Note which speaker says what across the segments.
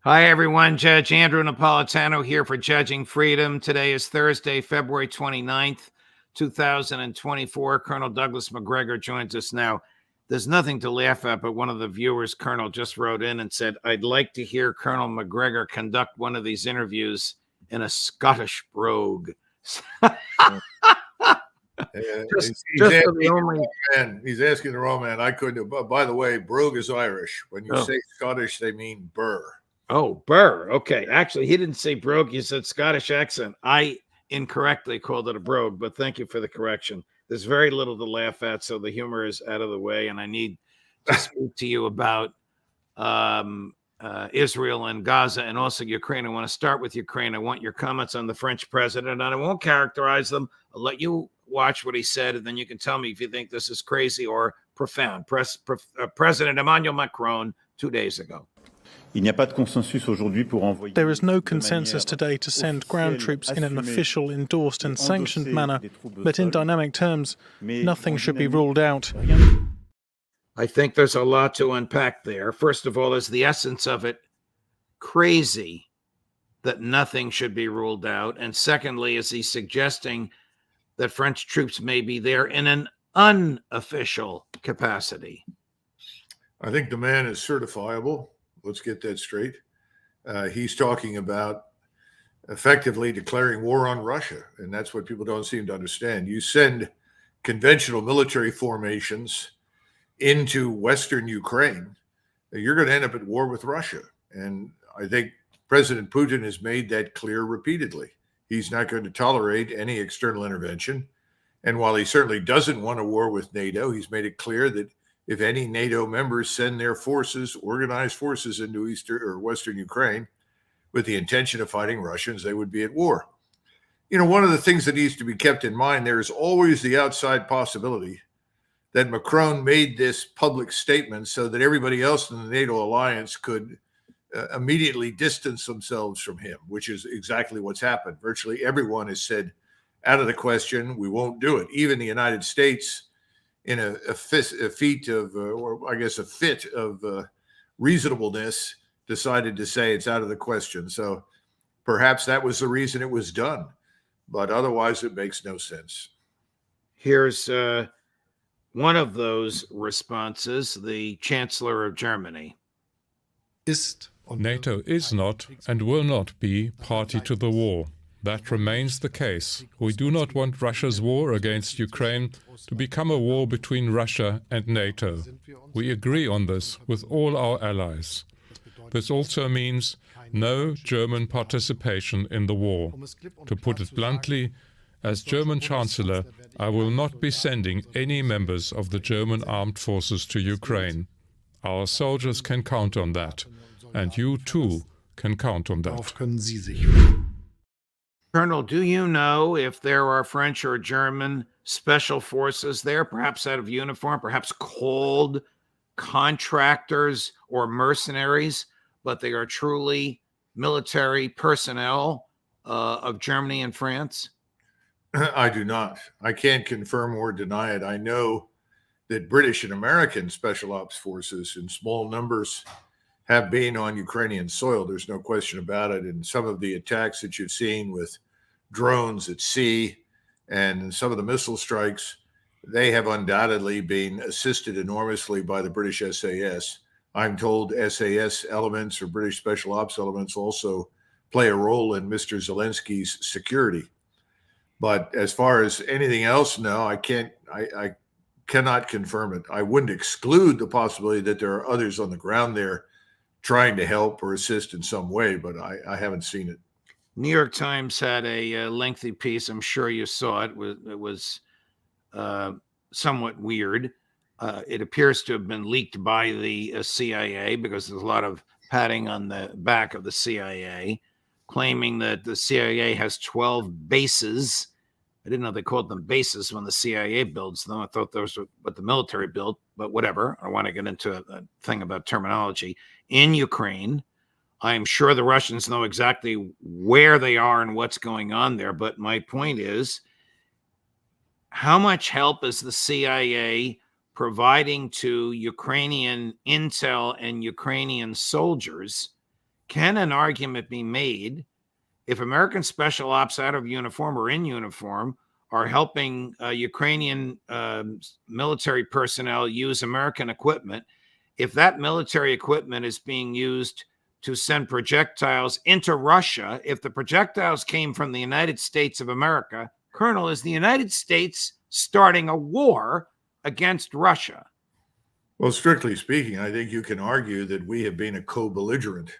Speaker 1: Hi, everyone. Judge Andrew Napolitano here for Judging Freedom. Today is Thursday, February 29th, 2024. Colonel Douglas Macgregor joins us now. There's nothing to laugh at, but one of the viewers, Colonel, just wrote in and said, I'd like to hear Colonel Macgregor conduct one of these interviews in a Scottish brogue.
Speaker 2: He's asking the wrong man. I couldn't. By the way, brogue is Irish. When you say Scottish, they mean burr.
Speaker 1: Oh, burr. Okay. Actually, he didn't say brogue. He said Scottish accent. I incorrectly called it a brogue, but thank you for the correction. There's very little to laugh at, so the humor is out of the way, and I need to speak to you about Israel and Gaza and also Ukraine. I want to start with Ukraine. I want your comments on the French president, and I won't characterize them. I'll let you watch what he said, and then you can tell me if you think this is crazy or profound. President Emmanuel Macron 2 days ago.
Speaker 3: There is no consensus today to send ground troops in an official, endorsed and sanctioned manner, but in dynamic terms, nothing should be ruled out.
Speaker 1: I think there's a lot to unpack there. First of all, is the essence of it crazy that nothing should be ruled out? And secondly, is he suggesting that French troops may be there in an unofficial capacity?
Speaker 2: I think the man is certifiable. Let's get that straight. He's talking about effectively declaring war on Russia, and that's what people don't seem to understand. You send conventional military formations into Western Ukraine, you're going to end up at war with Russia. And I think President Putin has made that clear repeatedly. He's not going to tolerate any external intervention. And while he certainly doesn't want a war with NATO, he's made it clear that if any NATO members send their forces, organized forces into Eastern or Western Ukraine with the intention of fighting Russians, they would be at war. You know, one of the things that needs to be kept in mind, there is always the outside possibility that Macron made this public statement so that everybody else in the NATO alliance could immediately distance themselves from him, which is exactly what's happened. Virtually everyone has said, out of the question, we won't do it. Even the United States, in a fit of reasonableness, decided to say it's out of the question. So perhaps that was the reason it was done, but otherwise it makes no sense.
Speaker 1: Here's one of those responses, the Chancellor of Germany.
Speaker 4: NATO is not and will not be party to the war. That remains the case. We do not want Russia's war against Ukraine to become a war between Russia and NATO. We agree on this with all our allies. This also means no German participation in the war. To put it bluntly, as German Chancellor, I will not be sending any members of the German armed forces to Ukraine. Our soldiers can count on that, and you too can count on that.
Speaker 1: Colonel, do you know if there are French or German special forces there, perhaps out of uniform, perhaps called contractors or mercenaries, but they are truly military personnel of Germany and France?
Speaker 2: I do not. I can't confirm or deny it. I know that British and American special ops forces in small numbers have been on Ukrainian soil. There's no question about it. And some of the attacks that you've seen with drones at sea and some of the missile strikes, they have undoubtedly been assisted enormously by the British SAS. I'm told SAS elements or British special ops elements also play a role in Mr. Zelensky's security. But as far as anything else, no, I cannot confirm it. I wouldn't exclude the possibility that there are others on the ground there trying to help or assist in some way, but I haven't seen it.
Speaker 1: New York Times had a lengthy piece. I'm sure you saw it. It was somewhat weird. It appears to have been leaked by the CIA because there's a lot of patting on the back of the CIA, claiming that the CIA has 12 bases. I didn't know they called them bases when the CIA builds them. I thought those were what the military built, but whatever. I want to get into a thing about terminology. In Ukraine, I'm sure the Russians know exactly where they are and what's going on there. But my point is, how much help is the CIA providing to Ukrainian intel and Ukrainian soldiers can an argument be made if American special ops out of uniform or in uniform are helping Ukrainian military personnel use American equipment, if that military equipment is being used to send projectiles into Russia, if the projectiles came from the United States of America, Colonel, is the United States starting a war against Russia?
Speaker 2: Well, strictly speaking, I think you can argue that we have been a co-belligerent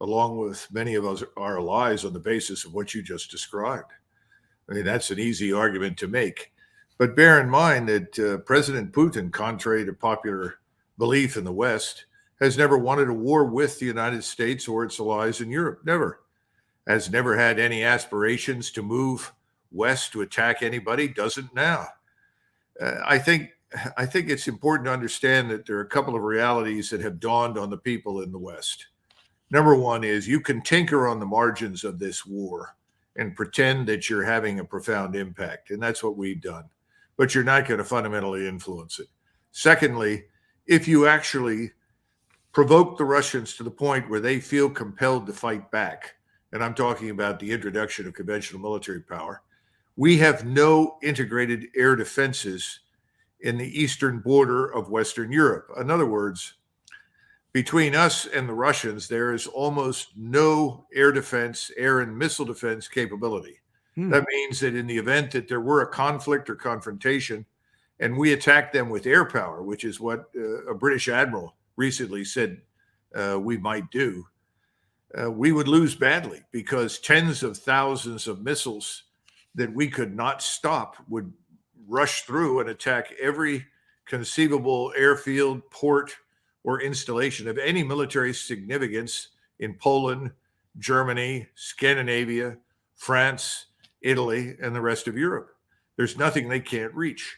Speaker 2: along with many of us, our allies, on the basis of what you just described. I mean, that's an easy argument to make. But bear in mind that President Putin, contrary to popular belief in the West, has never wanted a war with the United States or its allies in Europe. Never. Has never had any aspirations to move west to attack anybody. Doesn't now. I think it's important to understand that there are a couple of realities that have dawned on the people in the West. Number one is you can tinker on the margins of this war and pretend that you're having a profound impact. And that's what we've done. But you're not going to fundamentally influence it. Secondly, if you actually provoke the Russians to the point where they feel compelled to fight back, and I'm talking about the introduction of conventional military power, we have no integrated air defenses in the eastern border of Western Europe. In other words, between us and the Russians, there is almost no air defense, air and missile defense capability. That means that in the event that there were a conflict or confrontation and we attack them with air power, which is what a British admiral recently said we might do, we would lose badly because tens of thousands of missiles that we could not stop would rush through and attack every conceivable airfield, port, or installation of any military significance in Poland, Germany, Scandinavia, France, Italy, and the rest of Europe. There's nothing they can't reach.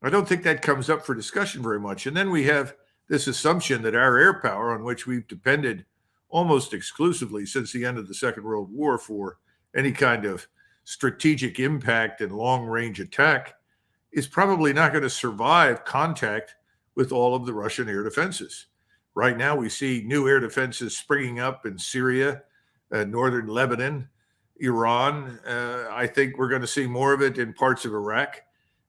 Speaker 2: I don't think that comes up for discussion very much. And then we have this assumption that our air power, on which we've depended almost exclusively since the end of the Second World War for any kind of strategic impact and long-range attack, is probably not going to survive contact with all of the Russian air defenses. Right now, we see new air defenses springing up in Syria, northern Lebanon, Iran. I think we're going to see more of it in parts of Iraq.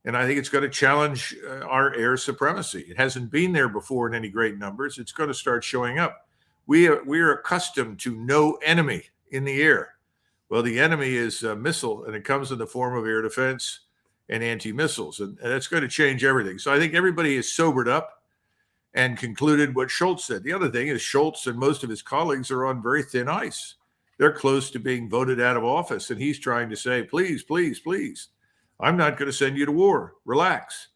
Speaker 2: And I think it's going to challenge our air supremacy. It hasn't been there before in any great numbers. It's going to start showing up. We are accustomed to no enemy in the air. Well, the enemy is a missile, and it comes in the form of air defense and anti-missiles. And that's going to change everything. So I think everybody is sobered up and concluded what Scholz said. The other thing is Scholz and most of his colleagues are on very thin ice. They're close to being voted out of office. And he's trying to say, please, please, please, I'm not going to send you to war. Relax.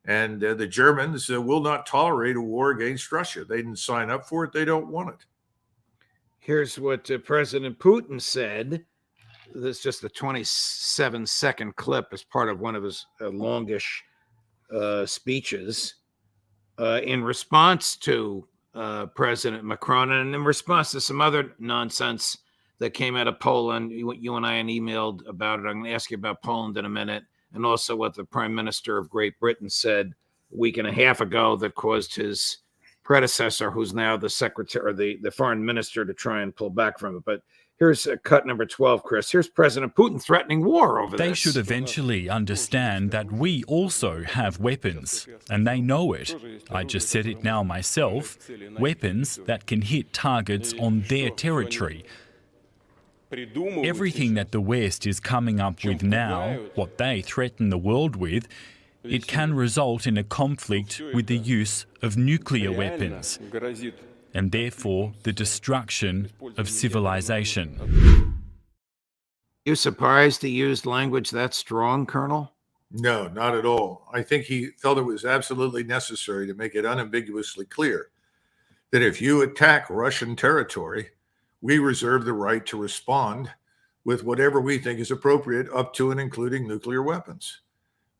Speaker 2: And the Germans will not tolerate a war against Russia. They didn't sign up for it. They don't want it.
Speaker 1: Here's what President Putin said. This is just a 27-second clip as part of one of his longish speeches in response to President Macron and in response to some other nonsense that came out of Poland. You and I emailed about it. I'm going to ask you about Poland in a minute, and also what the Prime Minister of Great Britain said a week and a half ago that caused his predecessor, who's now the secretary or the foreign minister, to try and pull back from it. But here's cut number 12, Chris. Here's President Putin threatening war over this.
Speaker 5: They should eventually understand that we also have weapons, and they know it. I just said it now myself. Weapons that can hit targets on their territory. Everything that the West is coming up with now, what they threaten the world with, it can result in a conflict with the use of nuclear weapons, and therefore the destruction of civilization.
Speaker 1: You surprised he used language that strong, Colonel?
Speaker 2: No, not at all. I think he felt it was absolutely necessary to make it unambiguously clear that if you attack Russian territory, we reserve the right to respond with whatever we think is appropriate, up to and including nuclear weapons.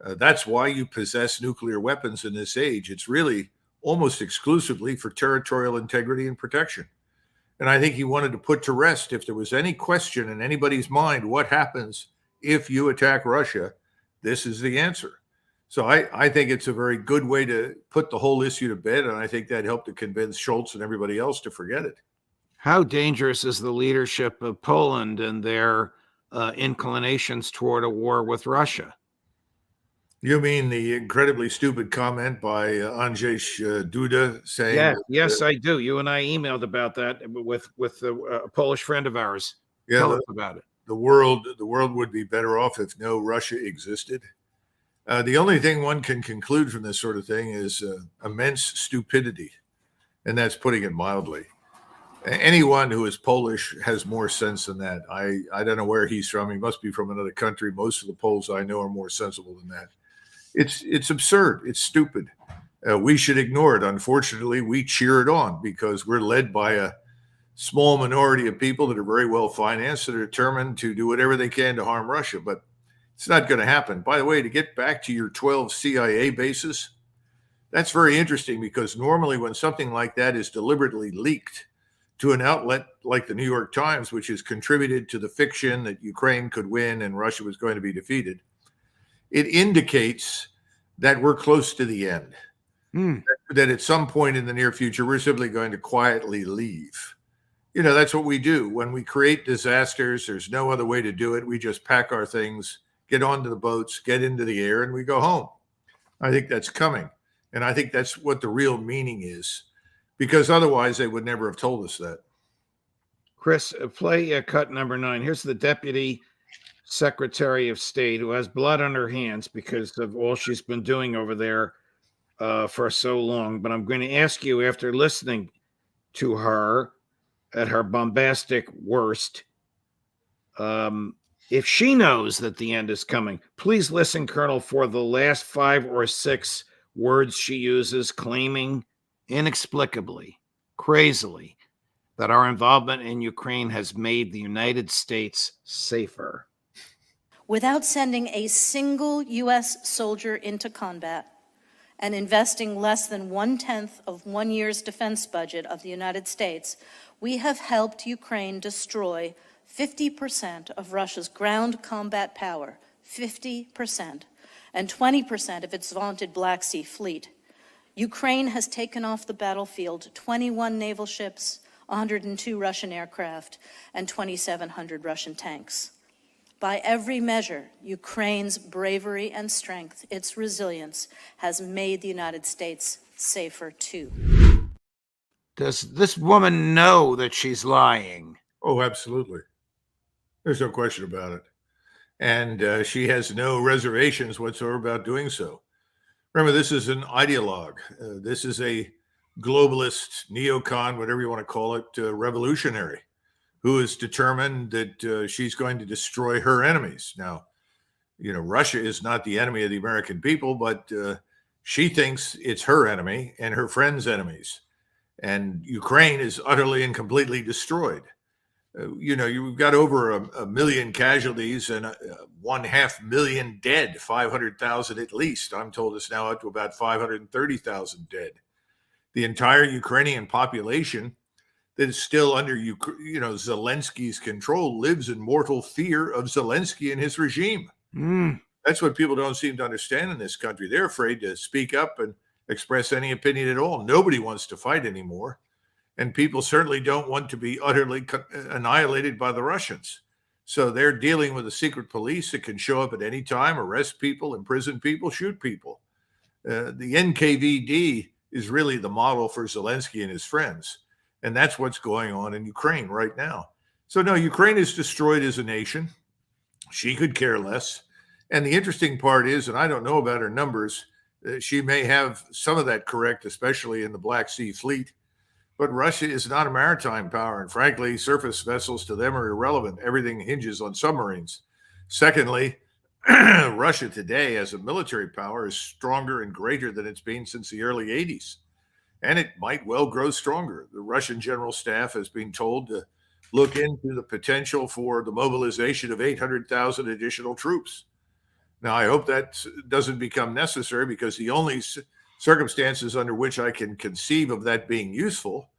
Speaker 2: That's why you possess nuclear weapons in this age. It's really almost exclusively for territorial integrity and protection. And I think he wanted to put to rest, if there was any question in anybody's mind, what happens if you attack Russia, this is the answer. So I think it's a very good way to put the whole issue to bed. And I think that helped to convince Scholz and everybody else to forget it.
Speaker 1: How dangerous is the leadership of Poland and their inclinations toward a war with Russia?
Speaker 2: You mean the incredibly stupid comment by Andrzej Duda saying
Speaker 1: Yes, I do. You and I emailed about that with a Polish friend of ours.
Speaker 2: yeah,
Speaker 1: Tell us about it.
Speaker 2: the world would be better off if no Russia existed? The only thing one can conclude from this sort of thing is immense stupidity, and that's putting it mildly. Anyone who is Polish has more sense than that. I don't know where he's from. He must be from another country. Most of the Poles I know are more sensible than that. It's absurd. It's stupid. We should ignore it. Unfortunately, we cheer it on because we're led by a small minority of people that are very well financed that are determined to do whatever they can to harm Russia. But it's not going to happen. By the way, to get back to your 12 CIA bases, that's very interesting because normally when something like that is deliberately leaked to an outlet like the New York Times, which has contributed to the fiction that Ukraine could win and Russia was going to be defeated, it indicates that we're close to the end. That at some point in the near future, we're simply going to quietly leave. You know, that's what we do. When we create disasters, there's no other way to do it. We just pack our things, get onto the boats, get into the air, and we go home. I think that's coming. And I think that's what the real meaning is, because otherwise they would never have told us that.
Speaker 1: Chris, play cut number 9. Here's the Deputy Secretary of State who has blood on her hands because of all she's been doing over there for so long. But I'm going to ask you, after listening to her at her bombastic worst, if she knows that the end is coming. Please listen, Colonel, for the last 5 or 6 words she uses, claiming inexplicably, crazily, that our involvement in Ukraine has made the United States safer.
Speaker 6: Without sending a single U.S. soldier into combat and investing less than 1/10 of 1 year's defense budget of the United States, we have helped Ukraine destroy 50% of Russia's ground combat power, 50%, and 20% of its vaunted Black Sea fleet. Ukraine has taken off the battlefield 21 naval ships, 102 Russian aircraft, and 2,700 Russian tanks. By every measure, Ukraine's bravery and strength, its resilience, has made the United States safer too.
Speaker 1: Does this woman know that she's lying?
Speaker 2: Oh, absolutely. There's no question about it. And she has no reservations whatsoever about doing so. Remember, this is an ideologue. This is a globalist, neocon, whatever you want to call it, revolutionary, who is determined that she's going to destroy her enemies. Now, you know, Russia is not the enemy of the American people, but she thinks it's her enemy and her friends' enemies. And Ukraine is utterly and completely destroyed. You know, you've got over a million casualties and 500,000 dead, 500,000 at least. I'm told it's now up to about 530,000 dead. The entire Ukrainian population that is still under, Zelensky's control lives in mortal fear of Zelensky and his regime. That's what people don't seem to understand in this country. They're afraid to speak up and express any opinion at all. Nobody wants to fight anymore. And people certainly don't want to be utterly annihilated by the Russians. So they're dealing with a secret police that can show up at any time, arrest people, imprison people, shoot people. The NKVD is really the model for Zelensky and his friends. And that's what's going on in Ukraine right now. So no, Ukraine is destroyed as a nation. She could care less. And the interesting part is, and I don't know about her numbers, she may have some of that correct, especially in the Black Sea Fleet. But Russia is not a maritime power. And frankly, surface vessels to them are irrelevant. Everything hinges on submarines. Secondly, Russia today as a military power is stronger and greater than it's been since the early 80s. And it might well grow stronger. The Russian General Staff has been told to look into the potential for the mobilization of 800,000 additional troops. Now, I hope that doesn't become necessary, because the only circumstances under which I can conceive of that being useful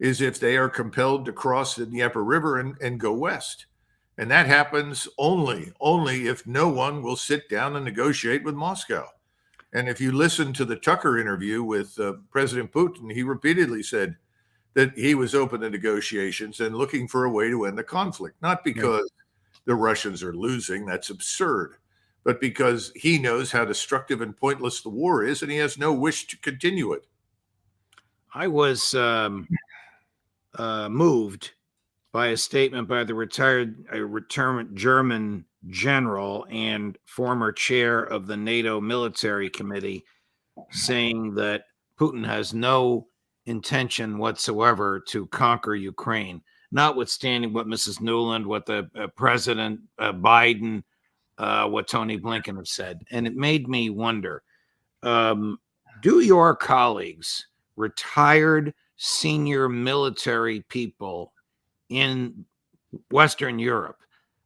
Speaker 2: is if they are compelled to cross the Dnieper River and go west. And that happens only if no one will sit down and negotiate with Moscow. And if you listen to the Tucker interview with President Putin, he repeatedly said, that he was open to negotiations and looking for a way to end the conflict, not because the Russians are losing. That's absurd. But because he knows how destructive and pointless the war is, and he has no wish to continue it.
Speaker 1: I was moved by a statement by the retirement German general and former chair of the NATO military committee, saying that Putin has no intention whatsoever to conquer Ukraine, notwithstanding what Mrs. Newland, what the President Biden, what Tony Blinken have said. And it made me wonder, do your colleagues, retired senior military people in Western Europe,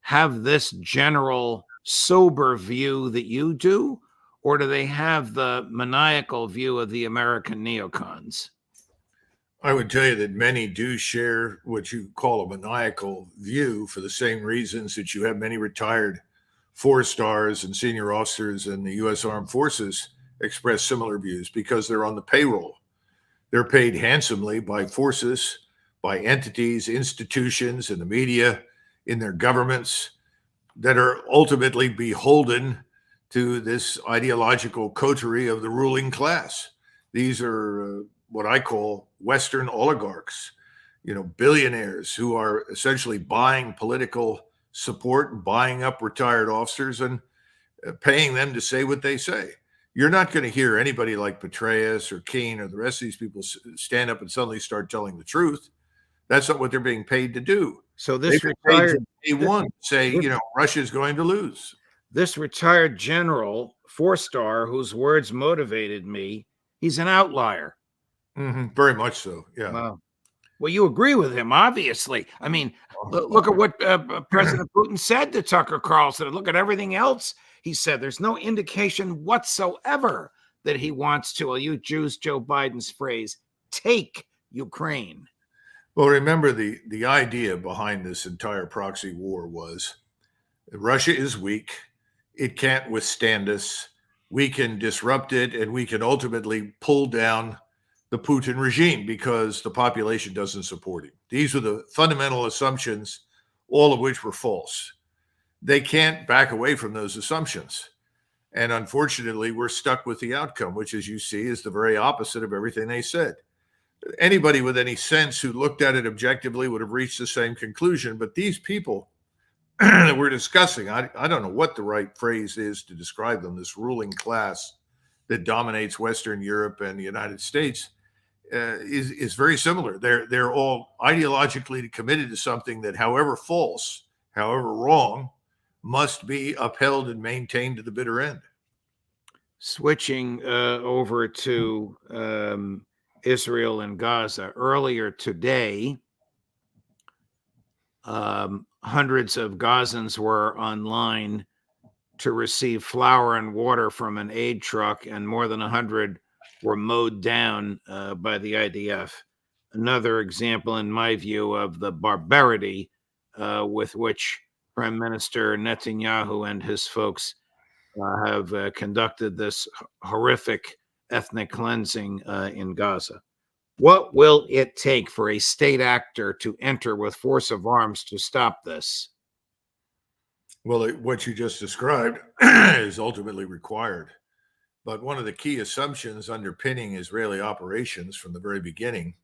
Speaker 1: have this general sober view that you do, or do they have the maniacal view of the American neocons?
Speaker 2: I would tell you that many do share what you call a maniacal view for the same reasons that you have many retired 4-stars and senior officers in the U.S. Armed Forces express similar views, because they're on the payroll. They're paid handsomely by forces, by entities, institutions, in the media, in their governments, that are ultimately beholden to this ideological coterie of the ruling class. These are what I call Western oligarchs, billionaires who are essentially buying political support and buying up retired officers and paying them to say what they say. You're not going to hear anybody like Petraeus or Keane or the rest of these people stand up and suddenly start telling the truth. That's not what they're being paid to do.
Speaker 1: So this
Speaker 2: retired one say, Russia is going to lose.
Speaker 1: This retired general, 4-star, whose words motivated me, he's an outlier.
Speaker 2: Mm-hmm. Very much so. Yeah.
Speaker 1: Wow. Well, you agree with him, obviously. I mean, look at what President Putin said to Tucker Carlson. Look at everything else he said. There's no indication whatsoever that he wants to, I'll use Joe Biden's phrase, take Ukraine.
Speaker 2: Well, remember, the idea behind this entire proxy war was Russia is weak. It can't withstand us. We can disrupt it, and we can ultimately pull down the Putin regime because the population doesn't support him. These were the fundamental assumptions, all of which were false. They can't back away from those assumptions. And unfortunately, we're stuck with the outcome, which, as you see, is the very opposite of everything they said. Anybody with any sense who looked at it objectively would have reached the same conclusion. But these people that we're discussing, I don't know what the right phrase is to describe them, this ruling class that dominates Western Europe and the United States, is very similar. They're all ideologically committed to something that, however false, however wrong, must be upheld and maintained to the bitter end.
Speaker 1: Switching over to Israel and Gaza. Earlier today, hundreds of Gazans were online to receive flour and water from an aid truck, and more than 100 were mowed down by the IDF. Another example, in my view, of the barbarity with which Prime Minister Netanyahu and his folks have conducted this horrific ethnic cleansing in Gaza. What will it take for a state actor to enter with force of arms to stop this?
Speaker 2: Well, what you just described is ultimately required. But one of the key assumptions underpinning Israeli operations from the very beginning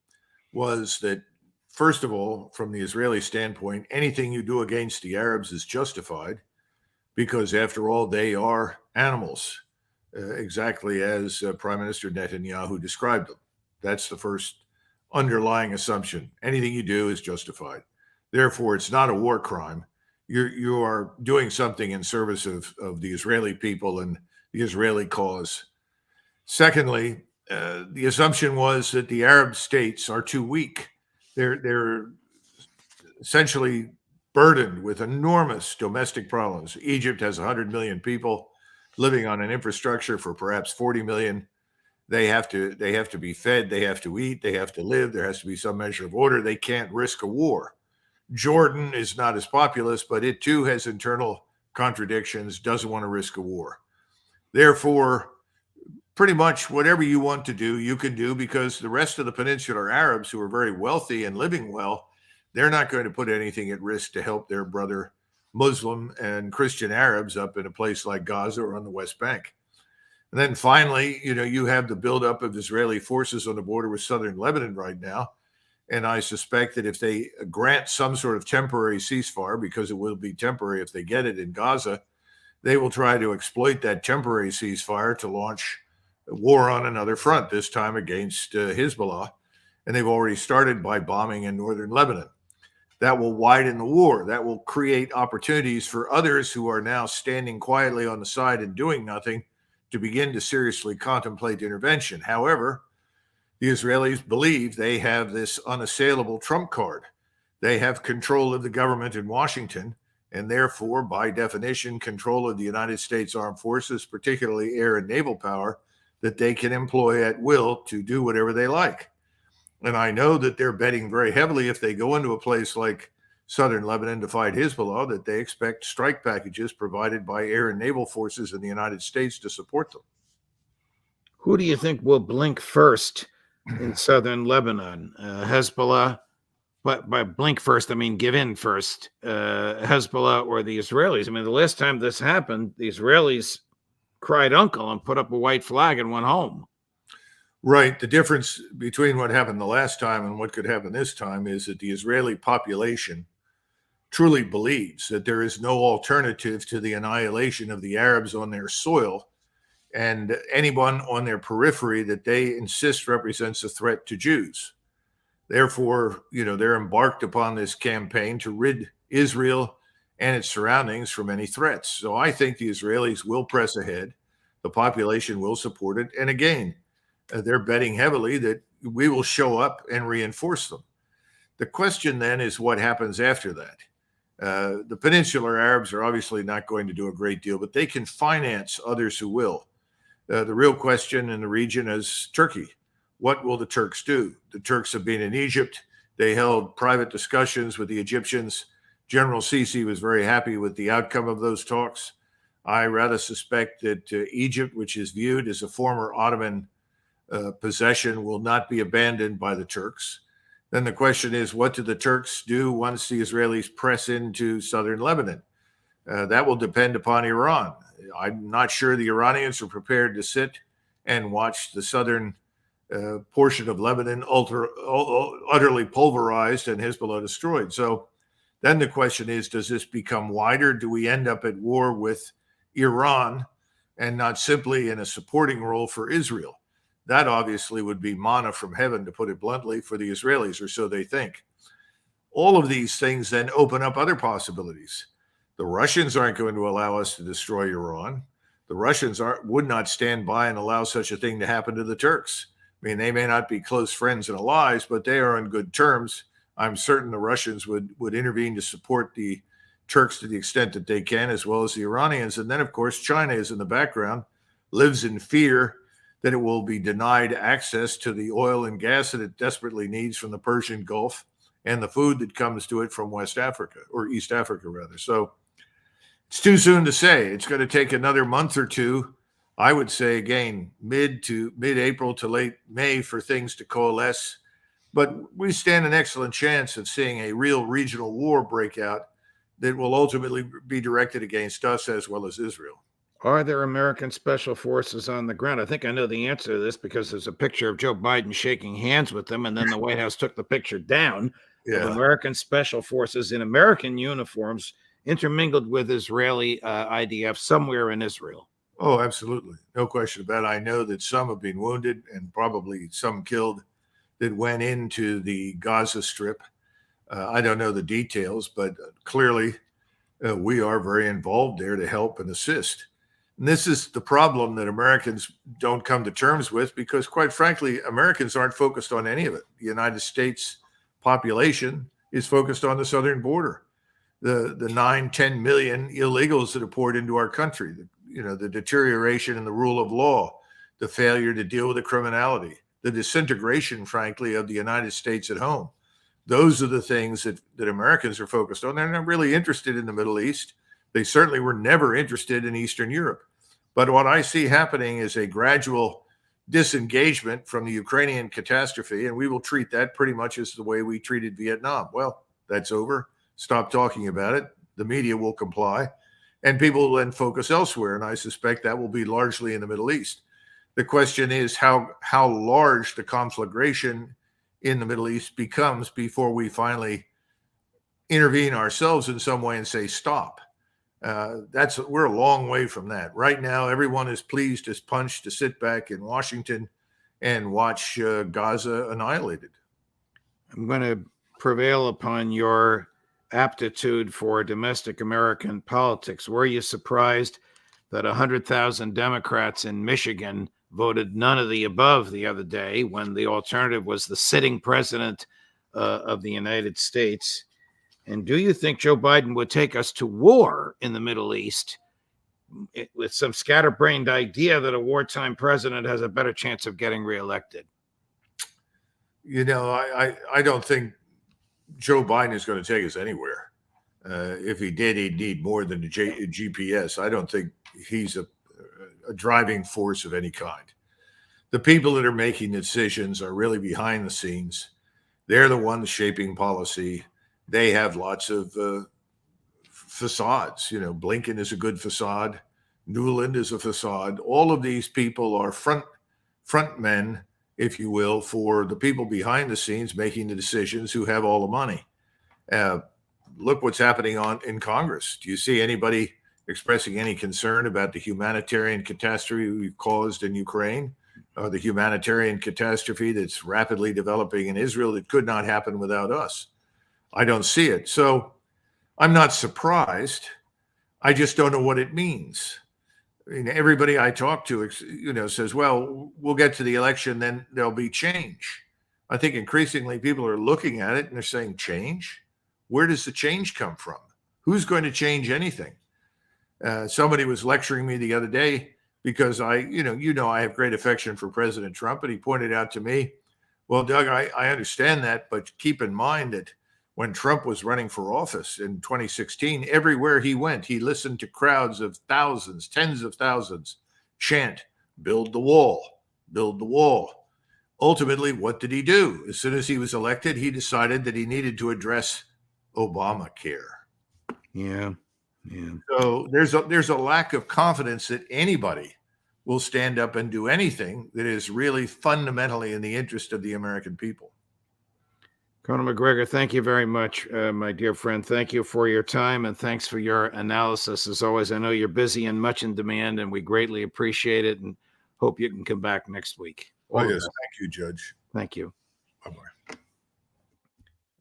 Speaker 2: was that, first of all, from the Israeli standpoint, anything you do against the Arabs is justified because, after all, they are animals, exactly as Prime Minister Netanyahu described them. That's the first underlying assumption. Anything you do is justified. Therefore, it's not a war crime. You are doing something in service of the Israeli people and the Israeli cause. Secondly, the assumption was that the Arab states are too weak. They're essentially burdened with enormous domestic problems. Egypt has 100 million people living on an infrastructure for perhaps 40 million. They have to be fed, they have to eat, they have to live, there has to be some measure of order. They can't risk a war. Jordan is not as populous, but it too has internal contradictions, doesn't want to risk a war. Therefore, pretty much whatever you want to do, you can do, because the rest of the peninsular Arabs, who are very wealthy and living well, they're not going to put anything at risk to help their brother Muslim and Christian Arabs up in a place like Gaza or on the West Bank. And then finally, you have the buildup of Israeli forces on the border with southern Lebanon right now. And I suspect that if they grant some sort of temporary ceasefire, because it will be temporary if they get it in Gaza, they will try to exploit that temporary ceasefire to launch a war on another front, this time against Hezbollah. And they've already started by bombing in northern Lebanon. That will widen the war. That will create opportunities for others who are now standing quietly on the side and doing nothing to begin to seriously contemplate intervention. However, the Israelis believe they have this unassailable trump card. They have control of the government in Washington, and therefore, by definition, control of the United States Armed Forces, particularly air and naval power, that they can employ at will to do whatever they like. And I know that they're betting very heavily, if they go into a place like southern Lebanon to fight Hezbollah, that they expect strike packages provided by air and naval forces in the United States to support them.
Speaker 1: Who do you think will blink first in southern Lebanon? Hezbollah, but by blink first, I mean give in first. Hezbollah or the Israelis? I mean, the last time this happened, the Israelis cried uncle and put up a white flag and went home.
Speaker 2: Right. The difference between what happened the last time and what could happen this time is that the Israeli population truly believes that there is no alternative to the annihilation of the Arabs on their soil and anyone on their periphery that they insist represents a threat to Jews. Therefore, they're embarked upon this campaign to rid Israel and its surroundings from any threats. So I think the Israelis will press ahead. The population will support it. And again, they're betting heavily that we will show up and reinforce them. The question then is what happens after that. The peninsular Arabs are obviously not going to do a great deal, but they can finance others who will. The real question in the region is Turkey. What will the Turks do? The Turks have been in Egypt. They held private discussions with the Egyptians. General Sisi was very happy with the outcome of those talks. I rather suspect that Egypt, which is viewed as a former Ottoman possession, will not be abandoned by the Turks. Then the question is, what do the Turks do once the Israelis press into southern Lebanon? That will depend upon Iran. I'm not sure the Iranians are prepared to sit and watch the southern portion of Lebanon utterly pulverized and Hezbollah destroyed. So then the question is, does this become wider? Do we end up at war with Iran and not simply in a supporting role for Israel? That obviously would be manna from heaven, to put it bluntly, for the Israelis, or so they think. All of these things then open up other possibilities. The Russians aren't going to allow us to destroy Iran. The Russians would not stand by and allow such a thing to happen to the Turks. I mean, they may not be close friends and allies, but they are on good terms. I'm certain the Russians would intervene to support the Turks to the extent that they can, as well as the Iranians. And then, of course, China is in the background, lives in fear that it will be denied access to the oil and gas that it desperately needs from the Persian Gulf and the food that comes to it from West Africa, or East Africa, rather. So it's too soon to say. It's going to take another month or two. I would say, again, mid-April to late May for things to coalesce. But we stand an excellent chance of seeing a real regional war break out that will ultimately be directed against us as well as Israel.
Speaker 1: Are there American special forces on the ground? I think I know the answer to this, because there's a picture of Joe Biden shaking hands with them, and then the White House took the picture down of American special forces in American uniforms intermingled with Israeli IDF somewhere in Israel.
Speaker 2: Oh, absolutely. No question about it. I know that some have been wounded and probably some killed that went into the Gaza Strip. I don't know the details, but clearly we are very involved there to help and assist. And this is the problem that Americans don't come to terms with, because, quite frankly, Americans aren't focused on any of it. The United States population is focused on the southern border, the 9-10 million illegals that are poured into our country, the deterioration in the rule of law, the failure to deal with the criminality, the disintegration, frankly, of the United States at home. Those are the things that Americans are focused on. They're not really interested in the Middle East. They certainly were never interested in Eastern Europe. But what I see happening is a gradual disengagement from the Ukrainian catastrophe, and we will treat that pretty much as the way we treated Vietnam. Well, that's over. Stop talking about it. The media will comply, and people will then focus elsewhere. And I suspect that will be largely in the Middle East. The question is how large the conflagration in the Middle East becomes before we finally intervene ourselves in some way and say stop. We're a long way from that. Right now, everyone is pleased as punch to sit back in Washington and watch Gaza annihilated.
Speaker 1: I'm going to prevail upon your aptitude for domestic American politics. Were you surprised that 100,000 Democrats in Michigan voted none of the above the other day when the alternative was the sitting president of the United States? And do you think Joe Biden would take us to war in the Middle East with some scatterbrained idea that a wartime president has a better chance of getting reelected?
Speaker 2: You know, I don't think Joe Biden is going to take us anywhere. If he did, he'd need more than a GPS. I don't think he's a driving force of any kind. The people that are making decisions are really behind the scenes. They're the ones shaping policy. They have lots of facades. You know, Blinken is a good facade. Newland is a facade. All of these people are front men, if you will, for the people behind the scenes making the decisions who have all the money. Look what's happening in Congress. Do you see anybody expressing any concern about the humanitarian catastrophe we've caused in Ukraine, or the humanitarian catastrophe that's rapidly developing in Israel that could not happen without us? I don't see it. So I'm not surprised. I just don't know what it means. I mean, everybody I talk to, says, well, we'll get to the election, then there'll be change. I think increasingly people are looking at it and they're saying, change? Where does the change come from? Who's going to change anything? Somebody was lecturing me the other day because I have great affection for President Trump, and he pointed out to me, well, Doug, I understand that, but keep in mind that when Trump was running for office in 2016, everywhere he went, he listened to crowds of thousands, tens of thousands chant, build the wall, build the wall. Ultimately, what did he do? As soon as he was elected, he decided that he needed to address Obamacare.
Speaker 1: Yeah.
Speaker 2: So there's a lack of confidence that anybody will stand up and do anything that is really fundamentally in the interest of the American people.
Speaker 1: Colonel Macgregor, thank you very much, my dear friend. Thank you for your time, and thanks for your analysis. As always, I know you're busy and much in demand, and we greatly appreciate it and hope you can come back next week.
Speaker 2: Oh, yes. Thank you, Judge.
Speaker 1: Thank you.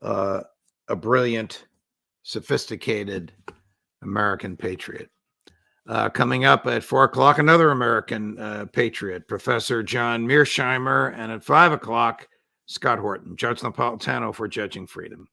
Speaker 2: Bye-bye.
Speaker 1: A brilliant, sophisticated American patriot. Coming up at 4 o'clock, another American patriot, Professor John Mearsheimer, and at 5 o'clock, Scott Horton, Judge Napolitano for Judging Freedom.